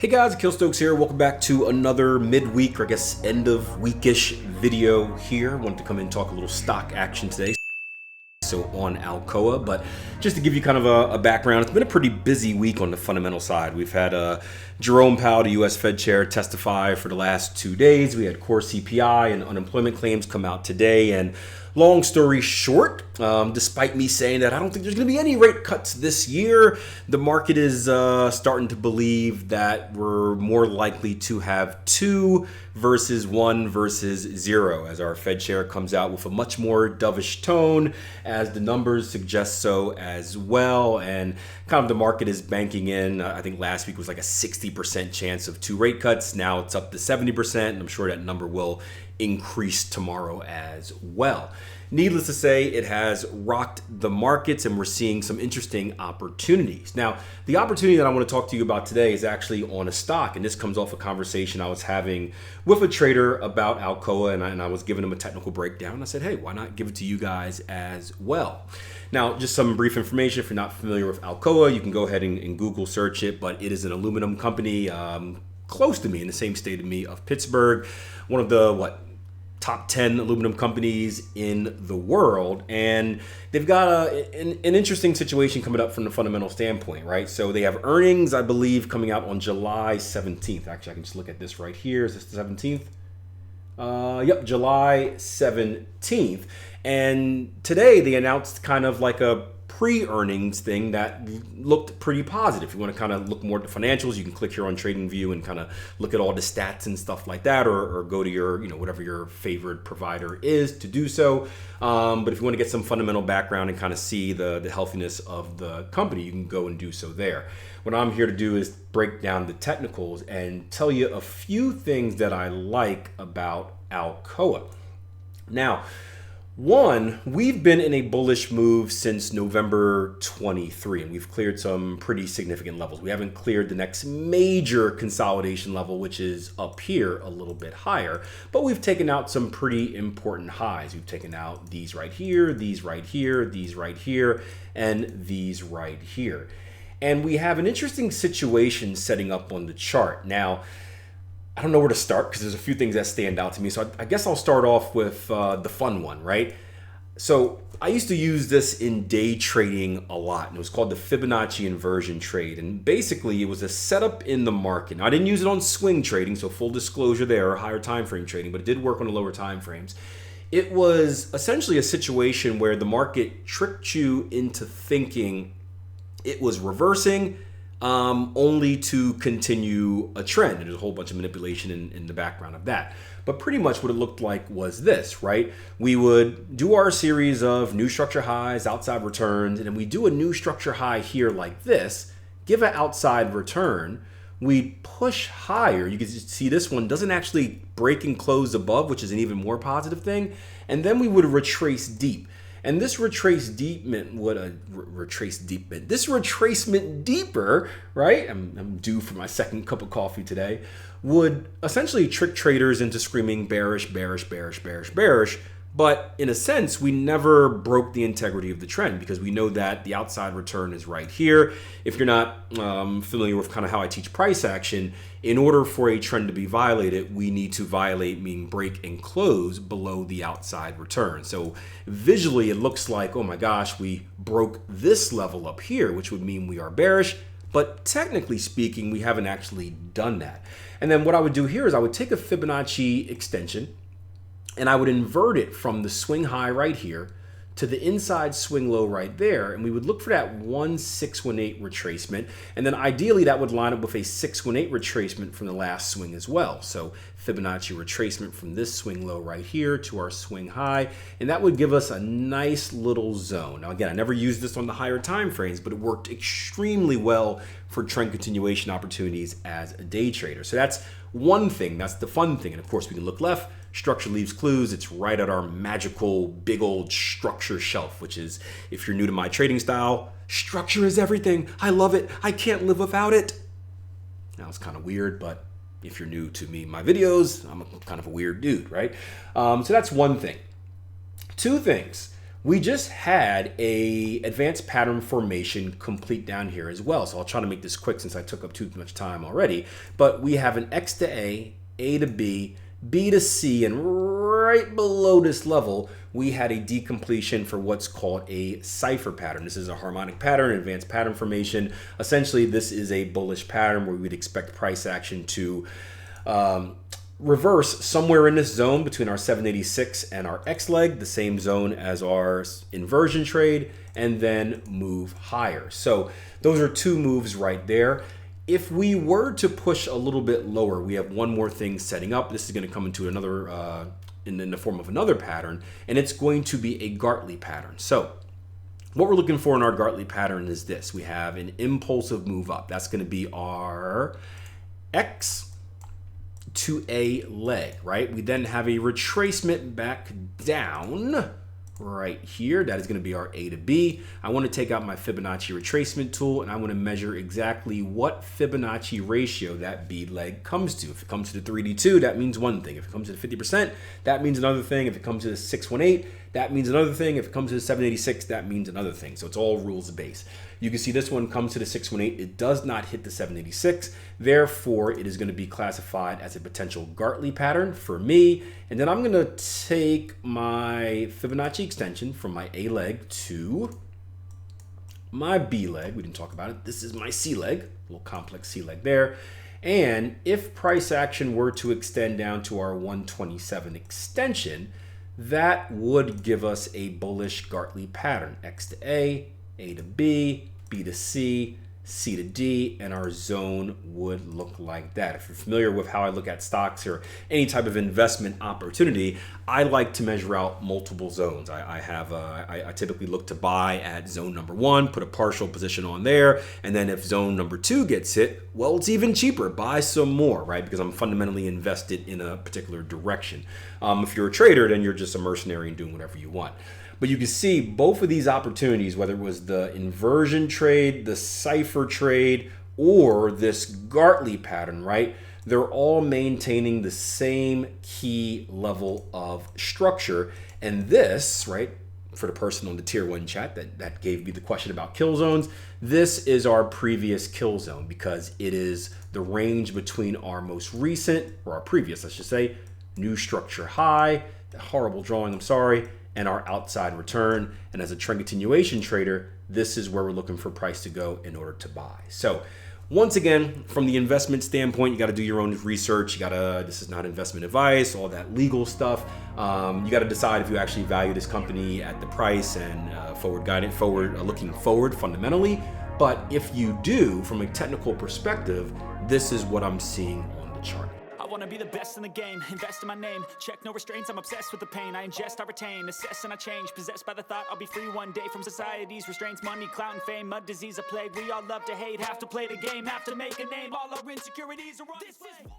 Hey guys, Akil here. Welcome back to another midweek, or I guess end of weekish video here. Wanted to come in and talk a little stock action today. So on Alcoa, but just to give you kind of a background, it's been a pretty busy week on the fundamental side. We've had Jerome Powell, the U.S. Fed chair, testify for the last 2 days. We had core CPI and unemployment claims come out today. And long story short, despite me saying that I don't think there's going to be any rate cuts this year, the market is starting to believe that we're more likely to have 2 versus 1 versus 0 as our Fed chair comes out with a much more dovish tone, as the numbers suggest so as well. And kind of the market is banking in, I think last week was like a 60% chance of 2 rate cuts. Now it's up to 70%, and I'm sure that number will increase tomorrow as well. Needless to say, it has rocked the markets and we're seeing some interesting opportunities. Now, the opportunity that I want to talk to you about today is actually on a stock, and this comes off a conversation I was having with a trader about Alcoa, and I was giving him a technical breakdown. I said, hey, why not give it to you guys as well? Now, just some brief information. If you're not familiar with Alcoa, you can go ahead and Google search it, but it is an aluminum company close to me, in the same state of me, of Pittsburgh. One of the, top 10 aluminum companies in the world, and they've got an interesting situation coming up from the fundamental standpoint, right? So they have earnings, I believe, coming out on July 17th. Actually, I can just look at this right here. Is this the 17th? Yep, July 17th. And today they announced kind of like a pre-earnings thing that looked pretty positive. If you want to kind of look more at the financials, you can click here on TradingView and kind of look at all the stats and stuff like that, or go to your, whatever your favorite provider is to do so. But if you want to get some fundamental background and kind of see the healthiness of the company, you can go and do so there. What I'm here to do is break down the technicals and tell you a few things that I like about Alcoa. Now, one, we've been in a bullish move since November 23, and we've cleared some pretty significant levels. We haven't cleared the next major consolidation level, which is up here a little bit higher, but we've taken out some pretty important highs. We've taken out these right here, these right here, these right here, and these right here. And we have an interesting situation setting up on the chart. Now, I don't know where to start because there's a few things that stand out to me. So I guess I'll start off with the fun one, right? So I used to use this in day trading a lot, and it was called the Fibonacci inversion trade. And basically, it was a setup in the market. Now, I didn't use it on swing trading, so full disclosure there, or higher time frame trading, but it did work on the lower time frames. It was essentially a situation where the market tricked you into thinking it was reversing, only to continue a trend. And there's a whole bunch of manipulation in the background of that. But pretty much what it looked like was this, right? We would do our series of new structure highs, outside returns, and then we do a new structure high here like this, give an outside return, we push higher. You can see this one doesn't actually break and close above, which is an even more positive thing. And then we would retrace deep. And this retracement deeper, right? I'm due for my second cup of coffee today, would essentially trick traders into screaming bearish, bearish, bearish, bearish, bearish. But in a sense, we never broke the integrity of the trend because we know that the outside return is right here. If you're not familiar with kind of how I teach price action, in order for a trend to be violated, we need to violate, meaning break and close below the outside return. So visually, it looks like, oh my gosh, we broke this level up here, which would mean we are bearish. But technically speaking, we haven't actually done that. And then what I would do here is I would take a Fibonacci extension, and I would invert it from the swing high right here to the inside swing low right there. And we would look for that 1618 retracement. And then ideally that would line up with a 618 retracement from the last swing as well. So Fibonacci retracement from this swing low right here to our swing high. And that would give us a nice little zone. Now again, I never used this on the higher time frames, but it worked extremely well for trend continuation opportunities as a day trader. So that's one thing, that's the fun thing. And of course we can look left. Structure leaves clues. It's right at our magical big old structure shelf, which is, if you're new to my trading style, structure is everything. I love it. I can't live without it. Now it's kind of weird, but if you're new to me, my videos, I'm kind of a weird dude, right? So that's one thing. Two things. we just had a advanced pattern formation complete down here as well. So I'll try to make this quick since I took up too much time already. But we have an X to A to B, B to C, and right below this level, we had a decompletion for what's called a Cypher pattern. This is a harmonic pattern, advanced pattern formation. Essentially, this is a bullish pattern where we'd expect price action to reverse somewhere in this zone between our 786 and our X leg, the same zone as our inversion trade, and then move higher. So those are two moves right there. If we were to push a little bit lower, we have one more thing setting up. This is going to come into another, in the form of another pattern, and it's going to be a Gartley pattern. So what we're looking for in our Gartley pattern is this. We have an impulsive move up. That's going to be our X to A leg, right? We then have a retracement back down right here. That is going to be our A to B. I want to take out my Fibonacci retracement tool, and I want to measure exactly what Fibonacci ratio that B leg comes to. If it comes to the 3D2, that means one thing. If it comes to the 50%, that means another thing. If it comes to the 618, that means another thing. If it comes to the 786, that means another thing. So it's all rules based. You can see this one comes to the 618. It does not hit the 786. Therefore, it is going to be classified as a potential Gartley pattern for me. And then I'm going to take my Fibonacci extension from my A leg to my B leg. We didn't talk about it. This is my C leg, a little complex C leg there. And if price action were to extend down to our 127 extension, that would give us a bullish Gartley pattern. X to A to B, B to C, C to D, and our zone would look like that. If you're familiar with how I look at stocks or any type of investment opportunity, I like to measure out multiple zones. I typically look to buy at zone number 1, put a partial position on there, and then if zone number 2 gets hit, well, it's even cheaper. Buy some more, right? Because I'm fundamentally invested in a particular direction. If you're a trader, then you're just a mercenary and doing whatever you want. But you can see both of these opportunities, whether it was the inversion trade, the Cypher trade, or this Gartley pattern, right? They're all maintaining the same key level of structure. And this, right, for the person on the tier 1 chat that gave me the question about kill zones, this is our previous kill zone because it is the range between our most recent, or our previous, I should say, new structure high, horrible drawing, I'm sorry, and our outside return. And as a trend continuation trader, this is where we're looking for price to go in order to buy. So once again, from the investment standpoint, you got to do your own research. This is not investment advice, all that legal stuff. You got to decide if you actually value this company at the price and looking forward fundamentally. But if you do, from a technical perspective, this is what I'm seeing on the chart. I wanna be the best in the game, invest in my name, check no restraints, I'm obsessed with the pain, I ingest, I retain, assess and I change, possessed by the thought I'll be free one day from society's restraints, money, clout and fame, mud, disease, a plague, we all love to hate, have to play the game, have to make a name, all our insecurities are on display.